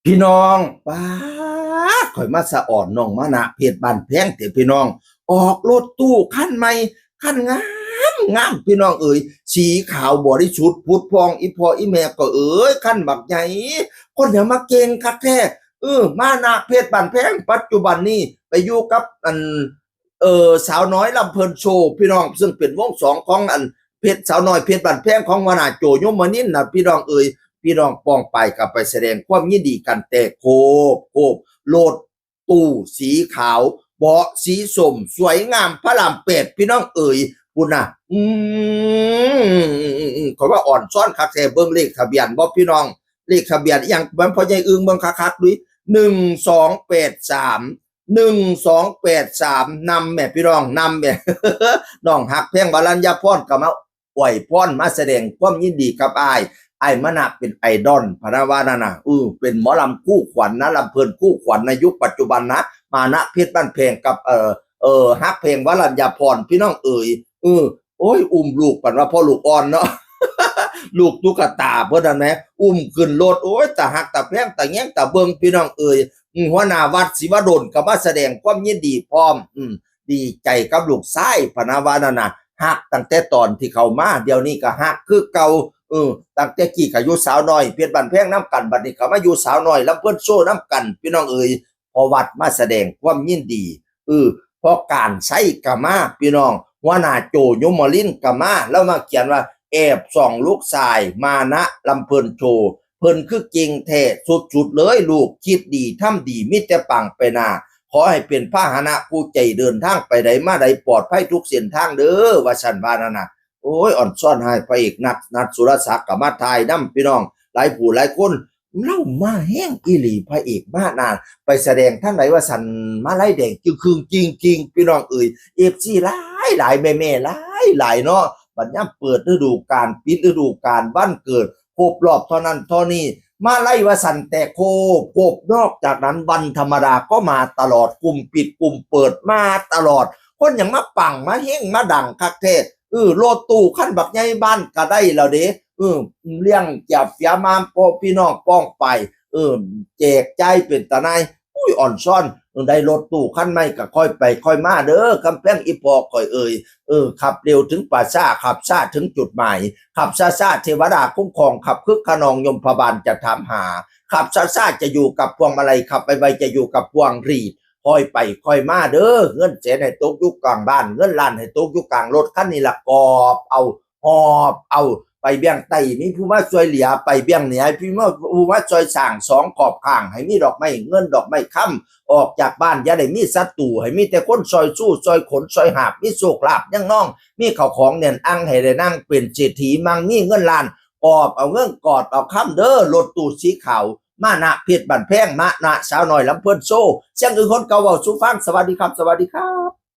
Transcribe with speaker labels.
Speaker 1: พี่น้องป้าข่อยมาสะอ่อนน้องมานะเพจบ้านแพงเถอะพี่น้องออกรถตู้คันใหม่คันงามพี่น้องเอ๋ยสีขาวบริสุทธิ์พุทธพองอีพออีแม่ก็เอ๋ยคันบักใหญ่คนอย่ามาเก่งคักแท้มานะเพจบ้านแพงปัจจุบันนี้ไปอยู่กับสาวน้อยลำเพลินโชว์พี่น้องซึ่งเป็นวงสองของเพจสาวน้อยเพจบ้านแพงของวนาโจยมนินทร์นะพี่น้องเอ๋ย พี่น้องป้องไปกับไปแสดงความยินดีกันแต่โคบโลดตู้สีขาวเบาะสีส้มสวยงามพระรามเป็ดพี่น้องเอ๋ยคุณน่ะเขาว่าอ่อนซ้อนคักแท้เบิ่งเลขทะเบียนบ่พี่น้องเลขทะเบียนอย่างมันพอใหญ่อึ้งเบิ่งคักๆด้วย1283นำแม่พี่น้องนำแม่ น้องหักแพงวรัญญาพรก็มาอวยพรมาแสดงความยินดีกับอ้ายไอ้มะนะเป็นไอดอลพระวานานะเป็นหมอลำคู่ขวัญนะลำเพลินคู่ขวัญในยุคปัจจุบันนะมานะเพชรบ้านเพลงกับฮักเพลงวรัญญาพรพี่น้องเอ๋ยโอ้ยลูกปันว่าพ่อลูกอ่อนเนาะ ลูกตุ๊กตาเพื่อนนั่นแหมขึ้นรถโอ้ยตาหักตาแพงตาแง้งตาเบิงพี่น้องเอ๋ยหัวหน้าวัดศิวดลก็มาแสดงความยินดีพร้อมดีใจกับลูกชายพนาวานานะหักตั้งแต่ตอนที่เขามาเดี๋ยวนี้ก็หักคือเก่าตั้งแต่กี่ก็อยู่สาวน้อยเพชรบ้านแพงน้ำกันบัดนี้เขามาอยู่สาวน้อยลำเพิ่นโซ่น้ำกันพี่น้องเอ๋ยพอวัดมาแสดงความยินดีพอการใช้กะมาพี่น้องหัวหน้าโจยมลินกะมาแล้วมาเขียนว่าแอบส่องลูกชายมานะลำเพิ่นโชว์เพิ่นคือเก่งแท้สุดๆเลยลูกคิดดีทำดีมิแต่ปังไปหน้าขอให้เป็นพาหนะผู้ใจเดินทางไปใดมาใดปลอดภัยทุกเส้นทางเด้อว่าฉันว่านั่นน่ะโอ้ยอ่อนซ่อนให้พระเอกนัดสุรศักดิ์กับมาทายน้ำพี่น้องหลายผู้หลายคนเล่ามาแห้งอีหลีพระเอกมานานไปแสดงทั้งไหนว่าสันมาไล่แดงจึงจริงพี่น้องเอ่ยFCหลายแม่หลายเนาะบัดยามเปิดฤดูกาลปิดฤดูกาลวันเกิดครบรอบเท่านั้นเท่านี้มาไล่ว่าสันแต่โคบนอกจากนั้นวันธรรมดาก็มาตลอดกลุ่มปิดกลุ่มเปิดมาตลอดคนอย่างมาปังมาเฮงมาดังคักเทศโลดตู้ขั้นบักใหญ่บ้านก็ได้แล้วเด้เลี้ยงจับเสียมามพอพี่น้องป้องไปแจกใจเป็นตาในอุ้ยอ่อนซ่อนได้รถตู้ขั้นไม่ก็ค่อยไปค่อยมาเด้อกำแพงอีพอค่อยขับเร็วถึงป่าซ่าขับซ่าถึงจุดหมายขับซ่าเทวดาคุ้มครองขับคึกขนองยมพบาลจะถามหาขับซ่าจะอยู่กับพวงมาลัยขับไปจะอยู่กับพวงรีดค่อยไปค่อยมาเด้อเงินเสียให้ตกยุกกลางบ้านเงินล้านให้ตกยุกกลางรถคันนี้ละกอบเอาหอบเอาไปเบี้ยงไต้มีผู้มาช่วยเหลือไปเบี้ยงเหนือพี่มาผู้มาช่วยสร้างสองขอบข้างให้มีดอกไม้เงินดอกไม้ค้ำออกจากบ้านอย่าได้มีศัตรูให้มีแต่คนซอยสู้ซอยขนซอยหาบมีโชคลาภยังน้องมีข้าวของเนี่ยอังให้ได้นั่งเป็นเศรษฐีมั่งมีเงินล้านกอบเอาเงินกอดเอาค้ำเด้อรถตู้สีขาวมานะเพชรบ้านแพงมานะสาวน้อยลำเพิ่นโซ่เสียงอื่นคนเก่าเว้าสู่ฟังสวัสดีครับ